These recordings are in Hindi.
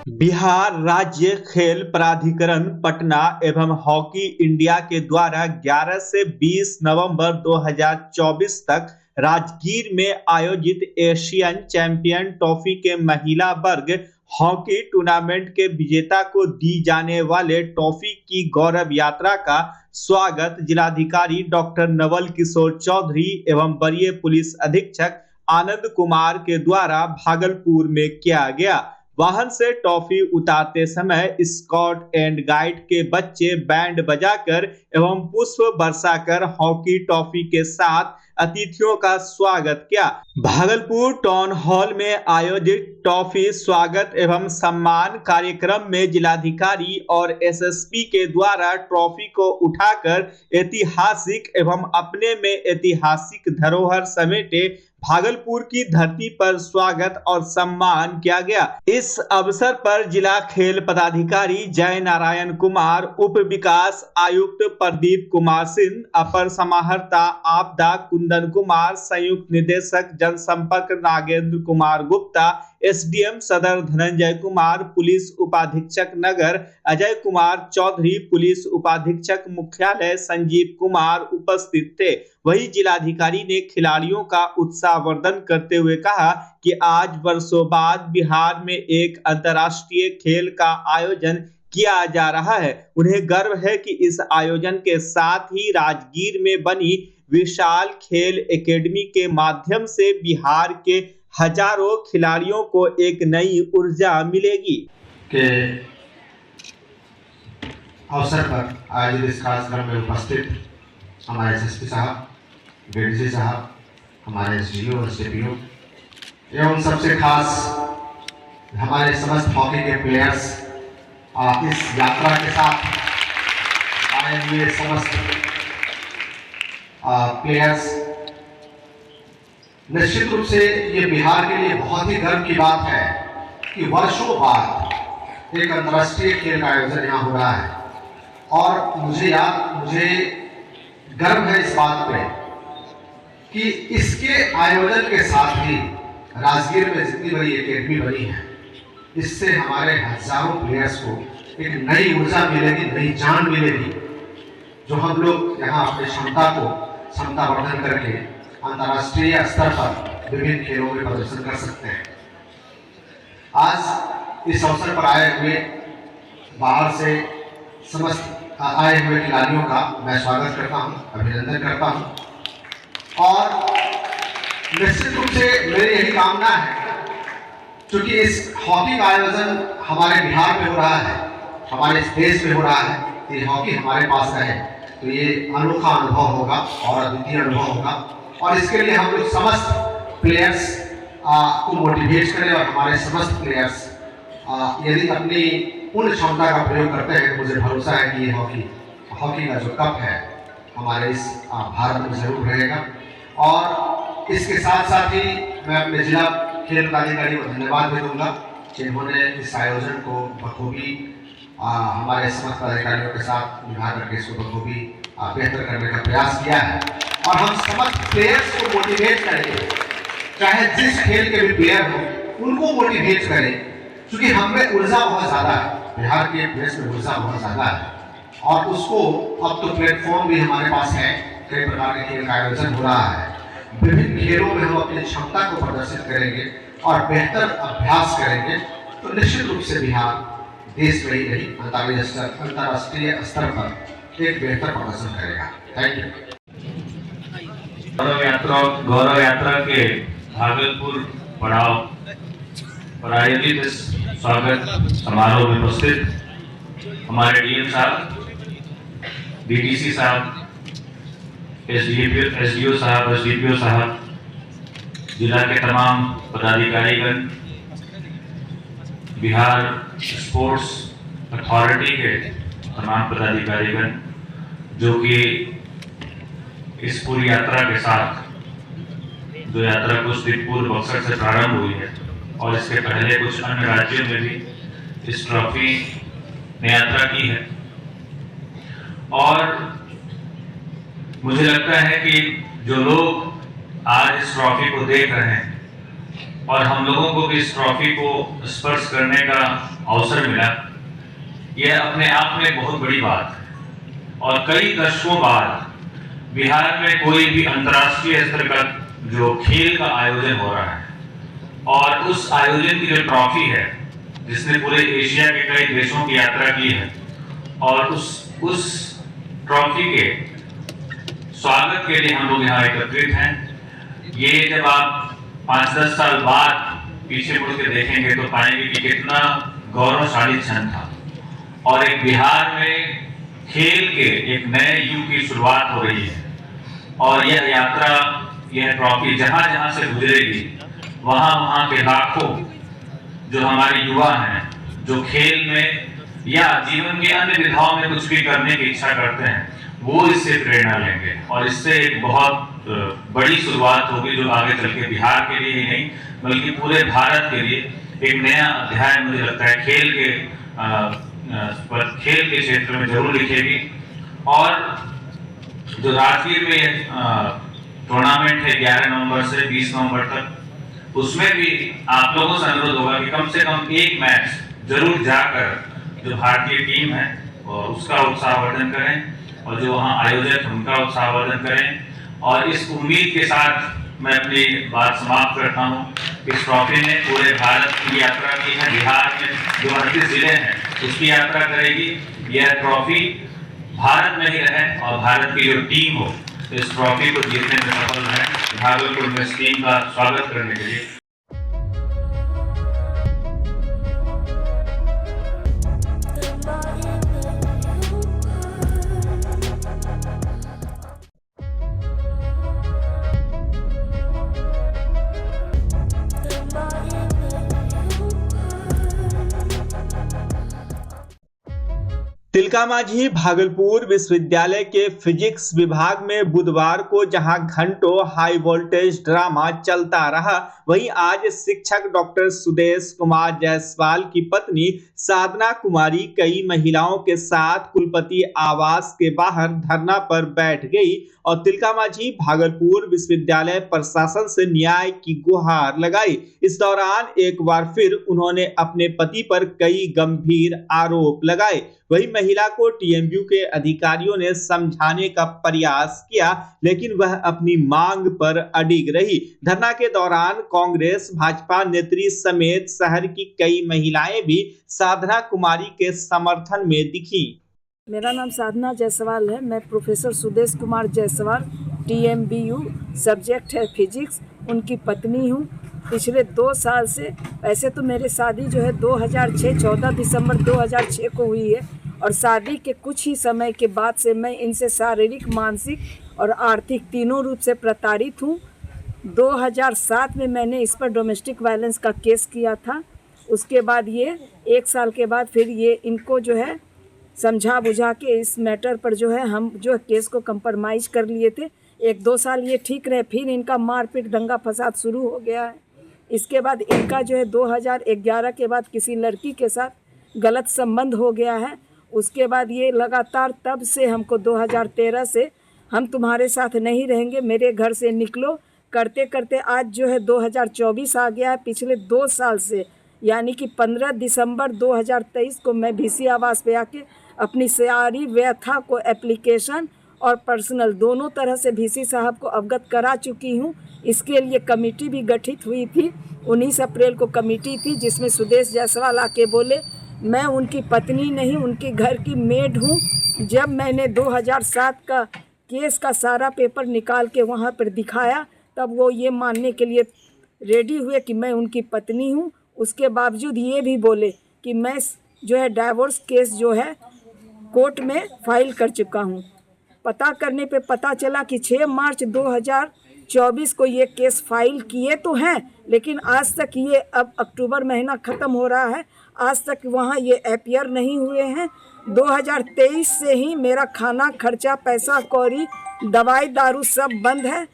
बिहार राज्य खेल प्राधिकरण पटना एवं हॉकी इंडिया के द्वारा 11 से 20 नवंबर 2024 तक राजगीर में आयोजित एशियन चैंपियन ट्रॉफी के महिला वर्ग हॉकी टूर्नामेंट के विजेता को दी जाने वाले ट्रॉफी की गौरव यात्रा का स्वागत जिलाधिकारी डॉक्टर नवल किशोर चौधरी एवं वरीय पुलिस अधीक्षक आनंद कुमार के द्वारा भागलपुर में किया गया। वाहन से ट्रॉफी उतारते समय स्काउट एंड गाइड के बच्चे बैंड बजाकर एवं पुष्प बरसाकर हॉकी ट्रॉफी के साथ अतिथियों का स्वागत किया। भागलपुर टाउन हॉल में आयोजित ट्रॉफी स्वागत एवं सम्मान कार्यक्रम में जिलाधिकारी और एसएसपी के द्वारा ट्रॉफी को उठाकर ऐतिहासिक एवं अपने में ऐतिहासिक धरोहर समेटे भागलपुर की धरती पर स्वागत और सम्मान किया गया। इस अवसर पर जिला खेल पदाधिकारी जय नारायण कुमार, उप विकास आयुक्त प्रदीप कुमार सिंह, अपर समाहर्ता आपदा कुंदन कुमार, संयुक्त निदेशक जनसंपर्क नागेंद्र कुमार गुप्ता, एसडीएम सदर धनंजय कुमार, पुलिस उपाधीक्षक नगर अजय कुमार चौधरी, पुलिस उपाधीक्षक मुख्यालय संजीव कुमार उपस्थित थे। वहीं जिलाधिकारी ने खिलाड़ियों का उत्साहवर्धन करते हुए कहा कि आज वर्षों बाद बिहार में एक अंतर्राष्ट्रीय खेल का आयोजन किया जा रहा है। उन्हें गर्व है कि इस आयोजन के साथ ही राजगीर में बनी विशाल खेल एकेडमी के माध्यम से बिहार के हजारों खिलाड़ियों को एक नई ऊर्जा मिलेगी। के अवसर पर आयोजित इस कार्यक्रम में उपस्थित हमारे एसएसपी साहब, डीडीसी साहब, हमारे एसडीओ और एसडीपीओ एवं सबसे खास हमारे समस्त हॉकी के प्लेयर्स, इस यात्रा के साथ आए हुए समस्त प्लेयर्स, निश्चित रूप से ये बिहार के लिए बहुत ही गर्व की बात है कि वर्षों बाद एक अंतर्राष्ट्रीय खेल का आयोजन यहाँ हो रहा है। और मुझे गर्व है इस बात पे कि इसके आयोजन के साथ ही राजगीर में जितनी बड़ी एकेडमी बनी है, इससे हमारे हजारों प्लेयर्स को एक नई ऊर्जा मिलेगी, नई जान मिलेगी, जो हम लोग यहाँ अपनी क्षमता वर्धन करके अंतर्राष्ट्रीय स्तर पर विभिन्न खेलों में प्रदर्शन कर सकते हैं। आज इस अवसर पर आए हुए बाहर से समस्त आए हुए खिलाड़ियों का मैं स्वागत करता हूं, अभिनंदन करता हूं। और निश्चित रूप से मेरी यही कामना है, क्योंकि इस हॉकी का आयोजन हमारे बिहार में हो रहा है, हमारे इस देश में हो रहा है, ये हॉकी हमारे पास रहे तो ये अनोखा अनुभव होगा और अद्वितीय अनुभव होगा। और इसके लिए हम लोग समस्त प्लेयर्स को मोटिवेट करें और हमारे समस्त प्लेयर्स यदि अपनी पूर्ण क्षमता का प्रयोग करते हैं तो मुझे भरोसा है कि ये हॉकी का जो कप है हमारे इस भारत में जरूर रहेगा। और इसके साथ साथ ही मैं अपने जिला खेल प्राधिकारी को धन्यवाद भी दूंगा, जिन्होंने इस आयोजन को बखूबी हमारे समस्त अधिकारियों के साथ निभा करके इसको बखूबी बेहतर करने का प्रयास किया है। और हम समस्त प्लेयर्स को मोटिवेट करें, चाहे जिस खेल के भी प्लेयर हो उनको मोटिवेट करें, क्योंकि हमें ऊर्जा बहुत ज़्यादा है, बिहार के देश में ऊर्जा बहुत ज़्यादा है। और उसको अब तो प्लेटफॉर्म भी हमारे पास है, कई प्रकार के खेल का आयोजन हो रहा है। विभिन्न खेलों में हम अपनी क्षमता को प्रदर्शित करेंगे और बेहतर अभ्यास करेंगे तो निश्चित रूप से बिहार देश में ही नहीं अंतर्राष्ट्रीय स्तर पर एक बेहतर प्रदर्शन करेगा। Thank you. गौरव यात्रा के भागलपुर पड़ाव पर आयोजित इस स्वागत समारोह में उपस्थित हमारे डीएम साहब, डीडीसी साहब, एसडीओ साहब, एसडीपीओ साहब, जिला के तमाम पदाधिकारीगण, बिहार स्पोर्ट्स अथॉरिटी के तमाम पदाधिकारीगण, जो कि इस पूरी यात्रा के साथ, जो यात्रा कुछ दिन पूर्व बक्सर से प्रारंभ हुई है और इसके पहले कुछ अन्य राज्यों में भी इस ट्रॉफी ने यात्रा की है। और मुझे लगता है कि जो लोग आज इस ट्रॉफी को देख रहे हैं और हम लोगों को भी इस ट्रॉफी को स्पर्श करने का अवसर मिला, यह अपने आप में बहुत बड़ी बात है। और कई दशकों बाद बिहार में कोई भी अंतर्राष्ट्रीय स्तर का जो खेल का आयोजन हो रहा है और उस आयोजन की जो ट्रॉफी है जिसने पूरे एशिया के कई देशों की यात्रा की है, और उस ट्रॉफी के स्वागत के लिए हम लोग यहाँ एकत्रित हैं। ये जब आप 5-10 साल बाद पीछे मुड़ के देखेंगे तो पाएंगे कि कितना गौरवशाली क्षण था, और एक बिहार में खेल के एक नए युग की शुरुआत हो रही है। और यह यात्रा, यह ट्रॉफी जहां जहां से गुजरेगी वहां के लाखों जो हमारे युवा हैं, जो खेल में या जीवन के अन्य विधाओं में कुछ भी करने की इच्छा करते हैं, वो इससे प्रेरणा लेंगे और इससे एक बहुत बड़ी शुरुआत होगी जो आगे चल के बिहार के लिए ही नहीं बल्कि पूरे भारत के लिए एक नया अध्याय मुझे लगता है खेल के क्षेत्र में जरूर लिखेगी। और जो राजगीर में टूर्नामेंट है 11 नवंबर से 20 नवंबर तक, उसमें भी आप लोगों से अनुरोध होगा कि कम से कम एक मैच जरूर जाकर जो भारतीय टीम है और उसका उत्साहवर्धन करें और जो वहाँ आयोजक उनका उत्साहवर्धन करें। और इस उम्मीद के साथ मैं अपनी बात समाप्त करता हूँ। इस ट्रॉफी ने पूरे भारत की यात्रा की है, बिहार में जो 38 जिले हैं उसकी यात्रा करेगी। यह ट्रॉफी भारत में ही रहे और भारत की जो टीम हो इस ट्रॉफी को जीतने में सफल रहे। भागलपुर में इस टीम का स्वागत करने के लिए तिलकामाझी भागलपुर विश्वविद्यालय के फिजिक्स विभाग में बुधवार को जहां घंटों हाई वोल्टेज ड्रामा चलता रहा, वहीं आज शिक्षक डॉक्टर सुदेश कुमार जायसवाल की पत्नी साधना कुमारी कई महिलाओं के साथ कुलपति आवास के बाहर धरना पर बैठ गई और तिलकामाझी भागलपुर विश्वविद्यालय प्रशासन से न्याय की गुहार लगाई। इस दौरान एक बार फिर उन्होंने अपने पति पर कई गंभीर आरोप लगाए। वही महिला को टीएमयू के अधिकारियों ने समझाने का प्रयास किया, लेकिन वह अपनी मांग पर अडिग रही। धरना के दौरान कांग्रेस भाजपा नेत्री समेत शहर की कई महिलाएं भी साधना कुमारी के समर्थन में दिखी। मेरा नाम साधना जायसवाल है। मैं professor Sudesh Kumar Jaiswal TMBU subject है फिजिक्स, उनकी पत्नी हूँ। पिछले 2 साल से, वैसे तो मेरी शादी जो है 2006 14 दिसंबर 2006 को हुई है और शादी के कुछ ही समय के बाद से मैं इनसे शारीरिक, मानसिक और आर्थिक तीनों रूप से प्रताड़ित हूँ। 2007 में मैंने इस पर डोमेस्टिक वायलेंस का केस किया था। उसके बाद ये 1 साल के बाद फिर ये इनको जो है समझा बुझा के इस मैटर पर जो है हम जो केस को कंप्रोमाइज़ कर लिए थे। 1-2 साल ये ठीक रहे, फिर इनका मारपीट दंगा फसाद शुरू हो गया है। इसके बाद इनका जो है 2011 के बाद किसी लड़की के साथ गलत संबंध हो गया है। उसके बाद ये लगातार तब से हमको 2013 से हम तुम्हारे साथ नहीं रहेंगे, मेरे घर से निकलो करते करते आज जो है 2024 आ गया है। पिछले 2 साल से यानी कि 15 दिसंबर 2023 को मैं VC आवास पे आके अपनी सारी व्यथा को एप्लीकेशन और पर्सनल दोनों तरह से VC साहब को अवगत करा चुकी हूँ। इसके लिए कमेटी भी गठित हुई थी। 19 अप्रैल को कमेटी थी जिसमें सुदेश जायसवाल आके बोले मैं उनकी पत्नी नहीं, उनके घर की मेड हूँ। जब मैंने 2007 का केस का सारा पेपर निकाल के वहाँ पर दिखाया तब वो ये मानने के लिए रेडी हुए कि मैं उनकी पत्नी हूँ। उसके बावजूद ये भी बोले कि मैं जो है डाइवोर्स केस जो है कोर्ट में फाइल कर चुका हूँ। पता करने पे पता चला कि 6 मार्च 2024 को ये केस फाइल किए तो हैं, लेकिन आज तक ये, अब अक्टूबर महीना ख़त्म हो रहा है, आज तक वहाँ ये अपीयर नहीं हुए हैं। 2023 से ही मेरा खाना खर्चा, पैसा कौड़ी, दवाई दारू सब बंद है।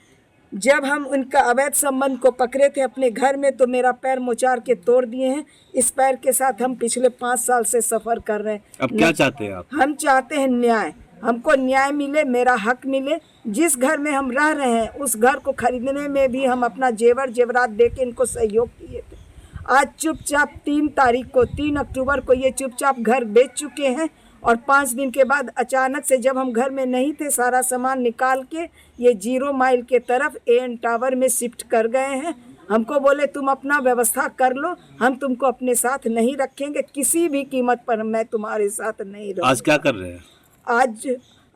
जब हम उनका अवैध संबंध को पकड़े थे अपने घर में तो मेरा पैर मोचार के तोड़ दिए हैं। इस पैर के साथ हम पिछले 5 साल से सफ़र कर रहे हैं। अब क्या चाहते हैं आप? हम चाहते हैं न्याय। हमको न्याय मिले, मेरा हक मिले। जिस घर में हम रह रहे हैं उस घर को खरीदने में भी हम अपना जेवर जेवरात दे के इनको सहयोग किए थे। आज चुपचाप 3 अक्टूबर को ये चुपचाप घर बेच चुके हैं और 5 दिन के बाद अचानक से जब हम घर में नहीं थे सारा सामान निकाल के ये 0 माइल के तरफ एन टावर में शिफ्ट कर गए हैं। हमको बोले तुम अपना व्यवस्था कर लो, हम तुमको अपने साथ नहीं रखेंगे, किसी भी कीमत पर मैं तुम्हारे साथ नहीं रहूँगा। आज क्या कर रहे हैं?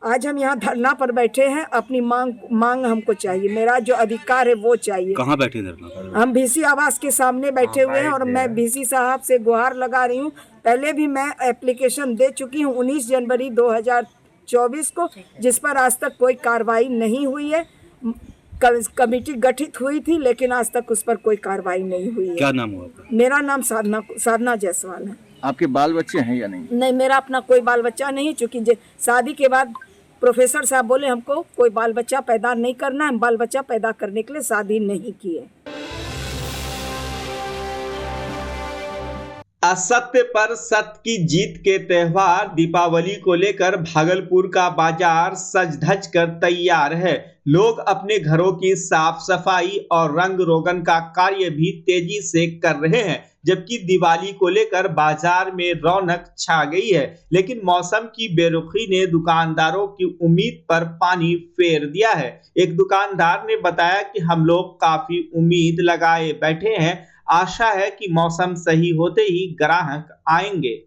आज हम यहाँ धरना पर बैठे हैं। अपनी मांग हमको चाहिए, मेरा जो अधिकार है वो चाहिए। कहाँ बैठे धरना? हम VC आवास के सामने बैठे हुए हैं और मैं VC साहब से गुहार लगा रही हूँ। पहले भी मैं एप्लीकेशन दे चुकी हूँ 19 जनवरी 2024 को, जिस पर आज तक कोई कार्रवाई नहीं हुई है। कमेटी गठित हुई थी लेकिन आज तक उस पर कोई कार्रवाई नहीं हुई है। क्या नाम हुआ आपका? मेरा नाम साधना जायसवाल है। आपके बाल बच्चे हैं या नहीं? नहीं, मेरा अपना कोई बाल बच्चा नहीं, चूँकि शादी के बाद प्रोफेसर साहब बोले हमको कोई बाल बच्चा पैदा नहीं करना है। बाल बच्चा पैदा करने के लिए शादी नहीं की है। असत्य पर सत्य की जीत के त्योहार दीपावली को लेकर भागलपुर का बाजार सज धज कर तैयार है। लोग अपने घरों की साफ सफाई और रंग रोगन का कार्य भी तेजी से कर रहे हैं, जबकि दिवाली को लेकर बाजार में रौनक छा गई है। लेकिन मौसम की बेरुखी ने दुकानदारों की उम्मीद पर पानी फेर दिया है। एक दुकानदार ने बताया कि हम लोग काफी उम्मीद लगाए बैठे हैं, आशा है कि मौसम सही होते ही ग्राहक आएंगे।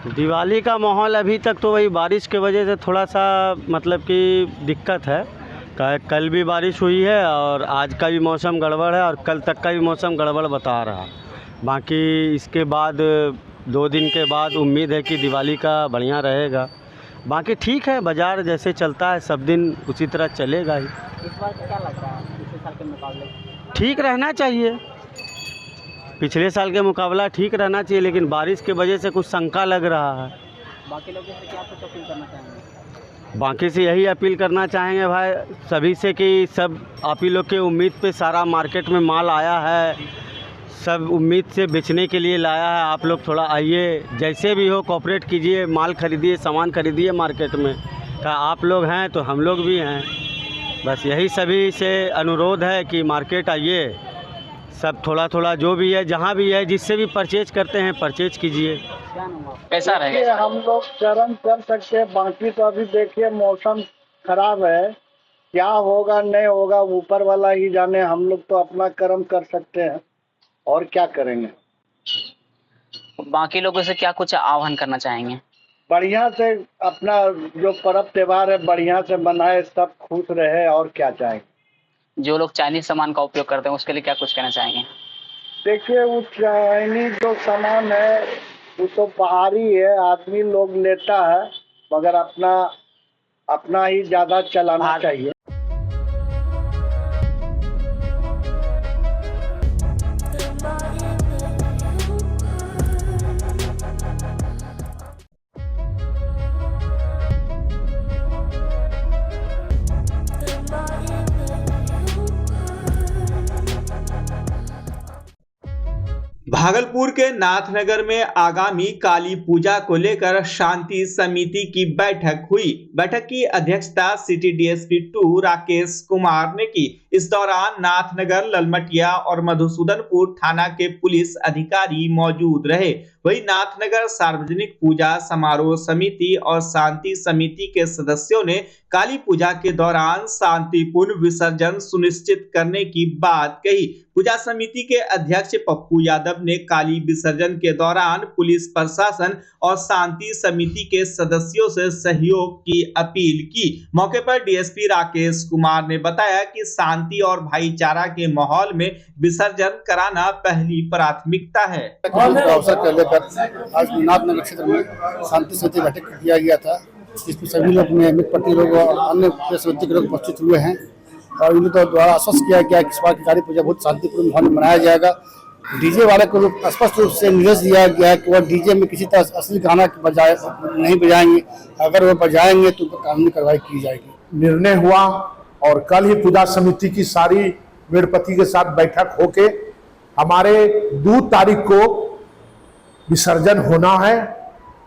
दिवाली का माहौल अभी तक तो वही बारिश के वजह से थोड़ा सा मतलब कि दिक्कत है। कल भी बारिश हुई है और आज का भी मौसम गड़बड़ है और कल तक का भी मौसम गड़बड़ बता रहा। बाकी इसके बाद 2 दिन के बाद उम्मीद है कि दिवाली का बढ़िया रहेगा। बाकी ठीक है, बाज़ार जैसे चलता है सब दिन उसी तरह चलेगा ही। इस बार क्या लग रहा है पिछले साल के मुकाबले? ठीक रहना चाहिए, पिछले साल के मुकाबला ठीक रहना चाहिए, लेकिन बारिश की वजह से कुछ शंका लग रहा है। बाकी लोगों से क्या कुछ अपील करना चाहेंगे? बाकी से यही अपील करना चाहेंगे भाई सभी से कि सब आप ही लोग के उम्मीद पे सारा मार्केट में माल आया है, सब उम्मीद से बेचने के लिए लाया है। आप लोग थोड़ा आइए, जैसे भी हो कोऑपरेट कीजिए, माल खरीदिए, सामान खरीदिए मार्केट में। का आप लोग हैं तो हम लोग भी हैं। बस यही सभी से अनुरोध है कि मार्केट आइए, सब थोड़ा थोड़ा जो भी है जहाँ भी है जिससे भी परचेज करते हैं परचेज कीजिए। कैसा रहेगा? हम लोग चरण कर सकते हैं, बाकी तो अभी देखिए मौसम खराब है, क्या होगा नहीं होगा ऊपर वाला ही जाने। हम लोग तो अपना कर्म कर सकते हैं और क्या करेंगे। बाकी लोगों से क्या कुछ आह्वान करना चाहेंगे? बढ़िया से अपना जो पर्व त्योहार है बढ़िया से मनाए, सब खुश रहे और क्या चाहेंगे। जो लोग चाइनीज सामान का उपयोग करते हैं उसके लिए क्या कुछ कहना चाहेंगे? देखिए वो चाइनीज जो सामान है वो तो बाहरी है, आदमी लोग लेता है, मगर अपना ही ज़्यादा चलाना चाहिए। भागलपुर के नाथनगर में आगामी काली पूजा को लेकर शांति समिति की बैठक हुई। बैठक की अध्यक्षता सिटी DSP 2 राकेश कुमार ने की। इस दौरान नाथनगर, ललमटिया और मधुसूदनपुर थाना के पुलिस अधिकारी मौजूद रहे। वहीं नाथनगर सार्वजनिक पूजा समारोह समिति और शांति समिति के सदस्यों ने काली पूजा के दौरान शांतिपूर्ण विसर्जन सुनिश्चित करने की बात कही। पूजा समिति के अध्यक्ष पप्पू यादव ने काली विसर्जन के दौरान पुलिस प्रशासन और शांति समिति के सदस्यों से सहयोग की अपील की। मौके पर DSP राकेश कुमार ने बताया कि शांति और भाईचारा के माहौल में विसर्जन कराना पहली प्राथमिकता है। अवसर को लेकर आज नाथनगर क्षेत्र में शांति समिति बैठक किया गया था, जिसमें सभी लोग मित्रपति लोग और अन्य समिति के लोग उपस्थित हुए हैं और उन्हें तो द्वारा आश्वस्त किया गया कि इस बार की काली पूजा बहुत शांतिपूर्ण माहौल में मनाया जाएगा। डीजे वाले को स्पष्ट रूप से निर्देश दिया गया है कि वह डीजे में किसी तरह असली गाना नहीं बजाएंगे, अगर वह बजाएंगे तो कानूनी कार्रवाई की जाएगी। निर्णय हुआ और कल ही पूजा समिति की सारी मेड़पति के साथ बैठक होके हमारे 2 तारीख को विसर्जन होना है,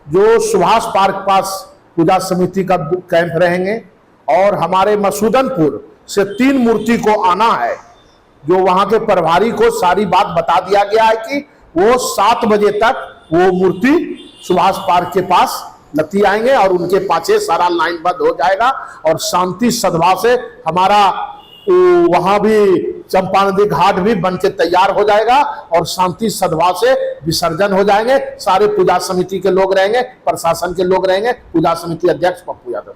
जो सुभाष पार्क पास पूजा समिति का कैंप रहेंगे। और हमारे मसूदनपुर से 3 मूर्ति को आना है, जो वहां के प्रभारी को सारी बात बता दिया गया है कि वो 7 बजे तक वो मूर्ति सुभाष पार्क के पास लती आएंगे और उनके पाछे सारा लाइनबद्ध हो जाएगा और शांति सद्भाव से हमारा वहां भी चंपानदी घाट भी बन के तैयार हो जाएगा और शांति सद्भाव से विसर्जन हो जाएंगे। सारे पूजा समिति के लोग रहेंगे, प्रशासन के लोग रहेंगे, पूजा समिति अध्यक्ष पप्पू यादव।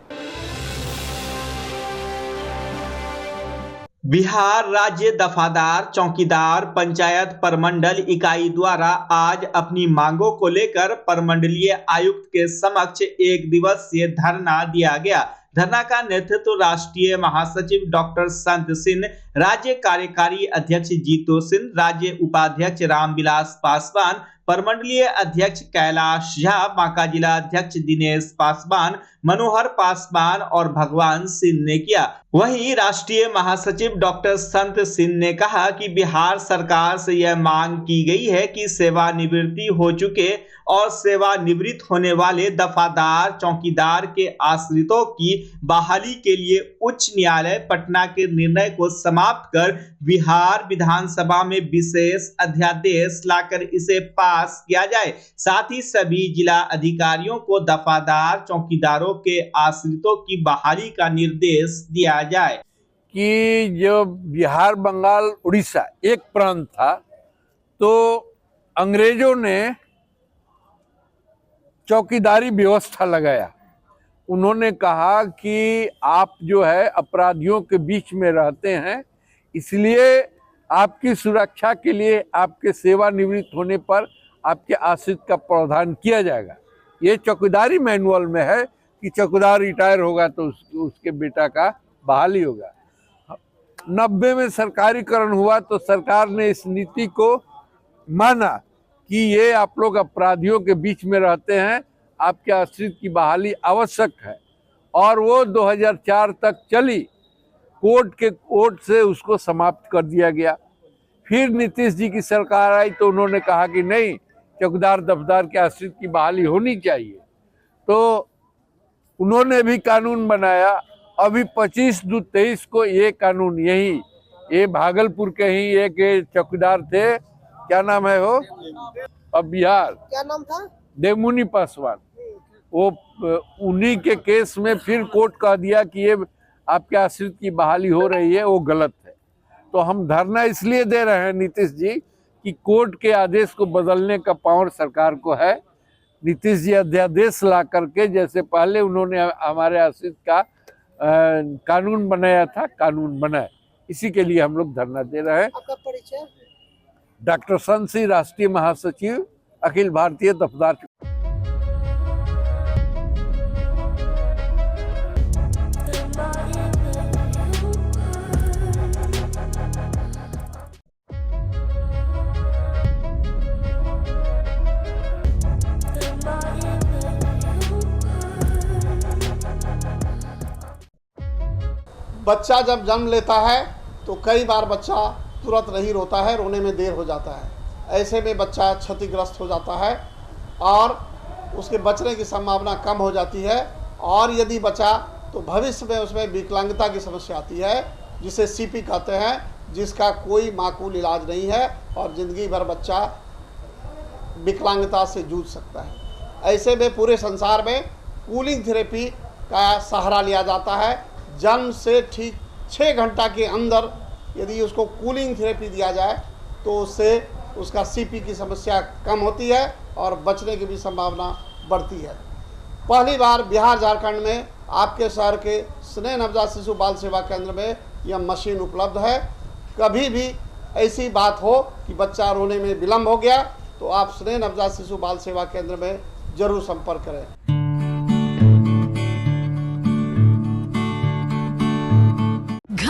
बिहार राज्य दफादार चौकीदार पंचायत परमंडल इकाई द्वारा आज अपनी मांगों को लेकर परमंडलीय आयुक्त के समक्ष 1 दिवसीय धरना दिया गया। धरना का नेतृत्व राष्ट्रीय महासचिव डॉक्टर संत सिंह, राज्य कार्यकारी अध्यक्ष जीतो सिंह, राज्य उपाध्यक्ष रामविलास पासवान, परमंडलीय अध्यक्ष कैलाश झा, बांका जिला अध्यक्ष दिनेश पासवान, मनोहर पासवान और भगवान सिंह ने किया। वहीं राष्ट्रीय महासचिव डॉक्टर संत सिंह ने कहा कि बिहार सरकार से यह मांग की गई है कि सेवानिवृत्ति हो चुके और सेवानिवृत्त होने वाले दफादार चौकीदार के आश्रितों की बहाली के लिए उच्च न्यायालय पटना के निर्णय को समाप्त कर बिहार विधानसभा में विशेष अध्यादेश लाकर इसे पास किया जाए। साथ ही सभी जिला अधिकारियों को दफादार चौकीदारों के आश्रितों की बहाली का निर्देश दिया जाए। कि जो बिहार, बंगाल, उड़ीसा एक प्रांत था, तो अंग्रेजों ने चौकीदारी व्यवस्था लगाया। उन्होंने कहा कि आप जो है अपराधियों के बीच में रहते हैं, इसलिए आपकी सुरक्षा के लिए आपके सेवानिवृत्त होने पर आपके आश्रित का प्रावधान किया जाएगा। ये चौकीदारी मैनुअल में है कि चौकीदार रिटायर होगा तो उसके बेटा का बहाली होगा। 90 में सरकारीकरण हुआ तो सरकार ने इस नीति को माना कि ये आप लोग अपराधियों के बीच में रहते हैं, आपके आश्रित की बहाली आवश्यक है, और वो 2004 तक चली। कोर्ट से उसको समाप्त कर दिया गया। फिर नीतीश जी की सरकार आई तो उन्होंने कहा कि नहीं, चौकीदार दफदार के आश्रित की बहाली होनी चाहिए। तो उन्होंने भी कानून बनाया। अभी 25/2/23 को ये कानून ये भागलपुर के ही एक चौकीदार थे, क्या नाम है वो, अब बिहार, क्या नाम था, देवमुनि पासवान, वो उन्हीं के केस में फिर कोर्ट कह दिया कि ये आपके आश्रित की बहाली हो रही है, वो गलत है। तो हम धरना इसलिए दे रहे हैं नीतीश जी कि कोर्ट के आदेश को बदलने का पावर सरकार को है। नीतीश जी अध्यादेश ला करके, जैसे पहले उन्होंने हमारे आश्रित का कानून बनाया था, कानून बनाए, इसी के लिए हम लोग धरना दे रहे हैं। आपका परिचय? डॉक्टर संत सिंह, राष्ट्रीय महासचिव, अखिल भारतीय दफदार। बच्चा जब जन्म लेता है तो कई बार बच्चा तुरंत नहीं रोता है, रोने में देर हो जाता है। ऐसे में बच्चा क्षतिग्रस्त हो जाता है और उसके बचने की संभावना कम हो जाती है। और यदि बचा तो भविष्य में उसमें विकलांगता की समस्या आती है, जिसे सीपी कहते हैं, जिसका कोई माकूल इलाज नहीं है और ज़िंदगी भर बच्चा विकलांगता से जूझ सकता है। ऐसे में पूरे संसार में कूलिंग थेरेपी का सहारा लिया जाता है। जन्म से ठीक 6 घंटा के अंदर यदि उसको कूलिंग थेरेपी दिया जाए तो उससे उसका सीपी की समस्या कम होती है और बचने की भी संभावना बढ़ती है। पहली बार बिहार झारखंड में आपके शहर के स्नेह नवजात शिशु बाल सेवा केंद्र में यह मशीन उपलब्ध है। कभी भी ऐसी बात हो कि बच्चा रोने में विलम्ब हो गया तो आप स्नेह नवजात शिशु बाल सेवा केंद्र में जरूर संपर्क करें।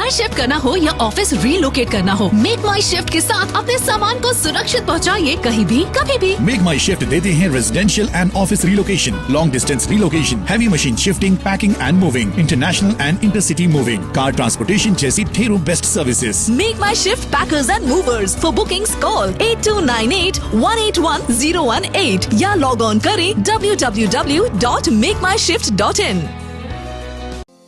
घर शिफ्ट करना हो या ऑफिस रीलोकेट करना हो, मेक माई शिफ्ट के साथ अपने सामान को सुरक्षित पहुंचाइए कहीं भी कभी भी। मेक माई शिफ्ट देते हैं residential and office relocation, long distance relocation, heavy machine shifting, packing and moving, international and intercity moving, car transportation जैसी ढेरों best services. Make my shift packers and movers. For bookings call 8298-181-018 या लॉग ऑन करें www.makemyshift.in।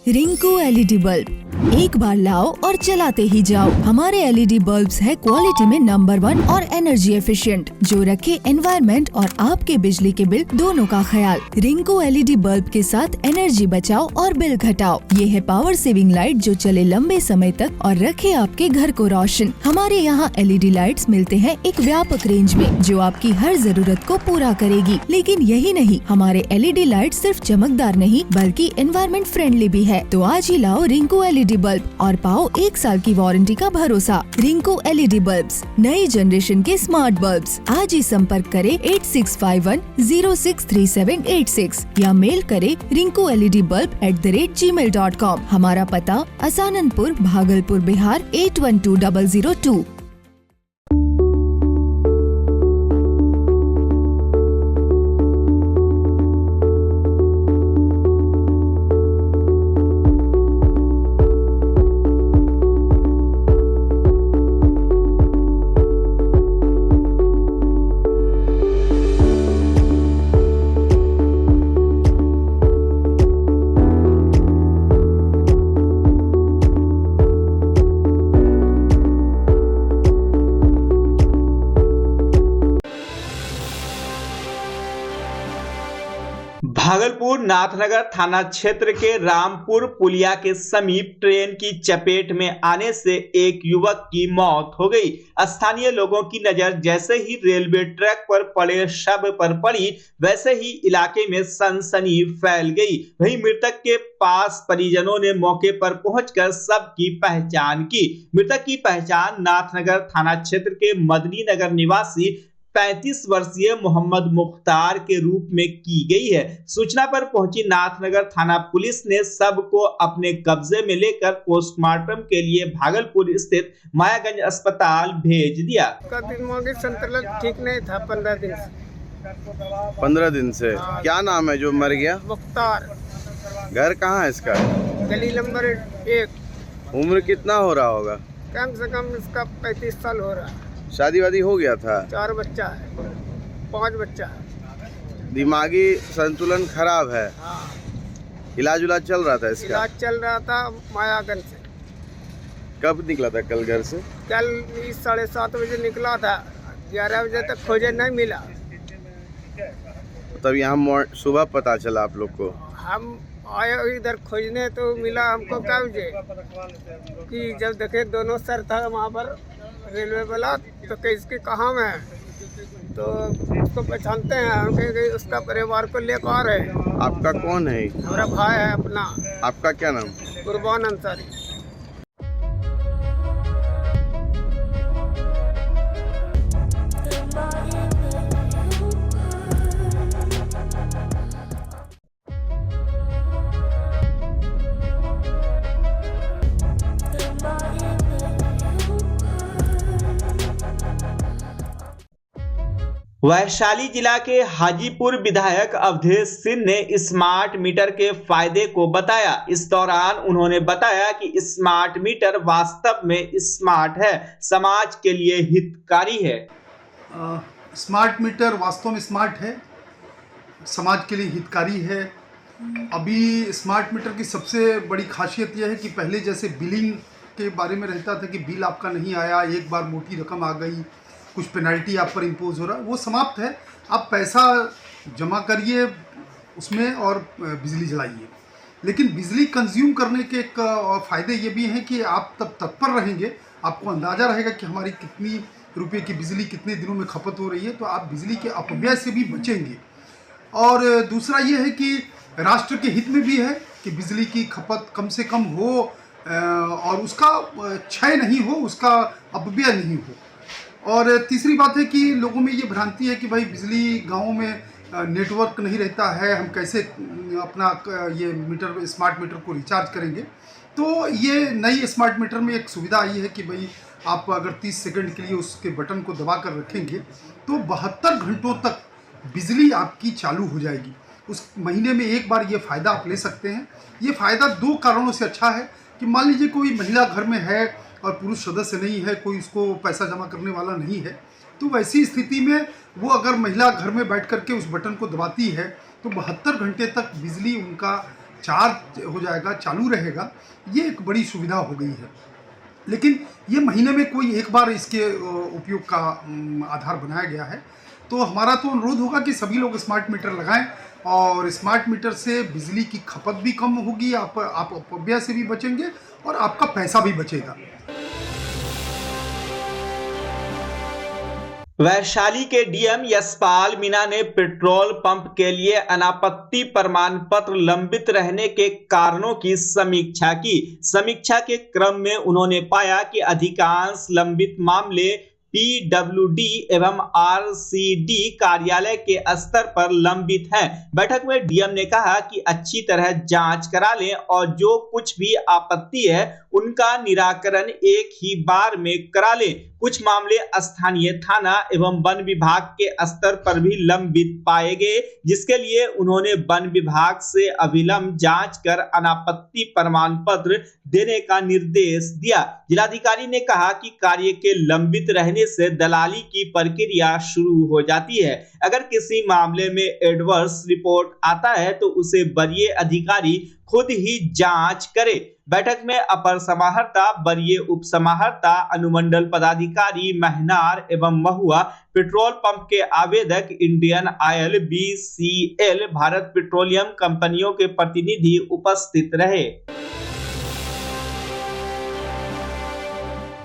रिंकू एलईडी बल्ब, एक बार लाओ और चलाते ही जाओ। हमारे एलईडी बल्ब्स है क्वालिटी में नंबर 1 और एनर्जी एफिशिएंट, जो रखे एनवायरनमेंट और आपके बिजली के बिल दोनों का ख्याल। रिंकू एलईडी बल्ब के साथ एनर्जी बचाओ और बिल घटाओ। ये है पावर सेविंग लाइट जो चले लंबे समय तक और रखे आपके घर को रोशन। हमारे यहाँ एलईडी लाइट्स मिलते हैं एक व्यापक रेंज में, जो आपकी हर जरूरत को पूरा करेगी। लेकिन यही नहीं, हमारे एलईडी लाइट सिर्फ चमकदार नहीं बल्कि एनवायरनमेंट फ्रेंडली भी है। तो आज ही लाओ रिंकू एलईडी बल्ब और पाओ 1 साल की वारंटी का भरोसा। रिंकू एलईडी बल्ब्स, नई जनरेशन के स्मार्ट बल्ब्स। आज ही संपर्क करें 8651063786 या मेल करें rinku.led.bulb@gmail.com। हमारा पता असाननपुर, भागलपुर, बिहार 812002। भागलपुर नाथनगर थाना क्षेत्र के रामपुर पुलिया के समीप ट्रेन की चपेट में आने से एक युवक की मौत हो गई। स्थानीय लोगों की नजर जैसे ही रेलवे ट्रैक पर पड़े शव पर पड़ी, वैसे ही इलाके में सनसनी फैल गई। वहीं मृतक के पास परिजनों ने मौके पर पहुंचकर शव की पहचान की। मृतक की पहचान नाथनगर थाना क्षेत्र के मदनी नगर निवासी 35 वर्षीय मोहम्मद मुख्तार के रूप में की गई है। सूचना पर पहुंची नाथनगर थाना पुलिस ने शव को अपने कब्जे में लेकर पोस्टमार्टम के लिए भागलपुर स्थित मायागंज अस्पताल भेज दिया। दिमागी संतुलन ठीक नहीं था 15 दिन से। 15 दिन से? क्या नाम है जो मर गया? मुख्तार। घर कहाँ है इसका? गली नंबर 1। उम्र कितना हो रहा होगा? कम से कम इसका 35 साल हो रहा है। शादी वादी हो गया था? 4 बच्चा है, 5 बच्चा है। दिमागी संतुलन खराब है। हाँ। इलाज उलाज चल रहा था इसका? इलाज चल रहा था मायागंज से। कब निकला था कल घर से? कल 7:30 बजे निकला था, 11 बजे तक खोजे नहीं मिला। तब यहाँ सुबह पता चला आप लोग को? हम आए इधर खोजने तो मिला हमको क्या बजे कि जब देखे दोनों सर था वहाँ पर रेलवे वाला, तो किसके कहाँ में है तो उसको पहचानते हैं हम, उसका परिवार को लेकर आ रहे हैं। आपका कौन है? हमारा भाई है अपना। आपका क्या नाम? कुर्बान अंसारी। वैशाली जिला के हाजीपुर विधायक अवधेश सिंह ने स्मार्ट मीटर के फायदे को बताया। इस दौरान उन्होंने बताया कि स्मार्ट मीटर वास्तव में स्मार्ट है, समाज के लिए हितकारी है। स्मार्ट मीटर वास्तव में स्मार्ट है, समाज के लिए हितकारी है। अभी स्मार्ट मीटर की सबसे बड़ी खासियत यह है कि पहले जैसे बिलिंग के बारे में रहता था कि बिल आपका नहीं आया, एक बार मोटी रकम आ गई, कुछ पेनल्टी आप पर इम्पोज हो रहा है, वो समाप्त है। आप पैसा जमा करिए उसमें और बिजली जलाइए। लेकिन बिजली कंज्यूम करने के एक फ़ायदे ये भी हैं कि आप तब तत्पर रहेंगे, आपको अंदाज़ा रहेगा कि हमारी कितनी रुपए की बिजली कितने दिनों में खपत हो रही है, तो आप बिजली के अपव्यय से भी बचेंगे। और दूसरा ये है कि राष्ट्र के हित में भी है कि बिजली की खपत कम से कम हो और उसका क्षय नहीं हो, उसका अपव्यय नहीं हो। और तीसरी बात है कि लोगों में ये भ्रांति है कि भाई बिजली गाँव में नेटवर्क नहीं रहता है, हम कैसे अपना ये मीटर स्मार्ट मीटर को रिचार्ज करेंगे। तो ये नई स्मार्ट मीटर में एक सुविधा आई है कि भाई आप अगर 30 सेकंड के लिए उसके बटन को दबा कर रखेंगे तो 72 घंटों तक बिजली आपकी चालू हो जाएगी। उस महीने में एक बार ये फ़ायदा आप ले सकते हैं। ये फ़ायदा 2 कारणों से अच्छा है कि मान लीजिए कोई महिला घर में है और पुरुष सदस्य नहीं है, कोई उसको पैसा जमा करने वाला नहीं है, तो वैसी स्थिति में वो अगर महिला घर में बैठ कर के उस बटन को दबाती है तो 72 घंटे तक बिजली उनका चार्ज हो जाएगा, चालू रहेगा। ये एक बड़ी सुविधा हो गई है। लेकिन ये महीने में कोई एक बार इसके उपयोग का आधार बनाया गया है। तो हमारा तो अनुरोध होगा कि सभी लोग स्मार्ट मीटर लगाएं और स्मार्ट मीटर से बिजली की खपत भी कम होगी, आप अपव्यय से भी बचेंगे और आपका पैसा भी बचेगा। वैशाली के डीएम यशपाल मीणा ने पेट्रोल पंप के लिए अनापत्ति प्रमाण पत्र लंबित रहने के कारणों की समीक्षा की। समीक्षा के क्रम में उन्होंने पाया कि अधिकांश लंबित मामले पीडब्ल्यूडी एवं आरसीडी कार्यालय के स्तर पर लंबित है। बैठक में डीएम ने कहा कि अच्छी तरह जांच करा लें और जो कुछ भी आपत्ति है उनका निराकरण एक ही बार में करा लें। कुछ मामले स्थानीय थाना एवं वन विभाग के स्तर पर भी लंबित पाए गए, जिसके लिए उन्होंने वन विभाग से अविलंब जांच कर अनापत्ति प्रमाण पत्र देने का निर्देश दिया। जिलाधिकारी ने कहा कि कार्य के लंबित रहने से दलाली की प्रक्रिया शुरू हो जाती है। अगर किसी मामले में एडवर्स रिपोर्ट आता है तो उसे वरीय अधिकारी खुद ही जांच करे। बैठक में अपर समाहर्ता, वरीय उप समाहर्ता, अनुमंडल पदाधिकारी महनार एवं महुआ, पेट्रोल पंप के आवेदक, Indian oil, BCL, Bharat petroleum कंपनियों के प्रतिनिधि उपस्थित रहे।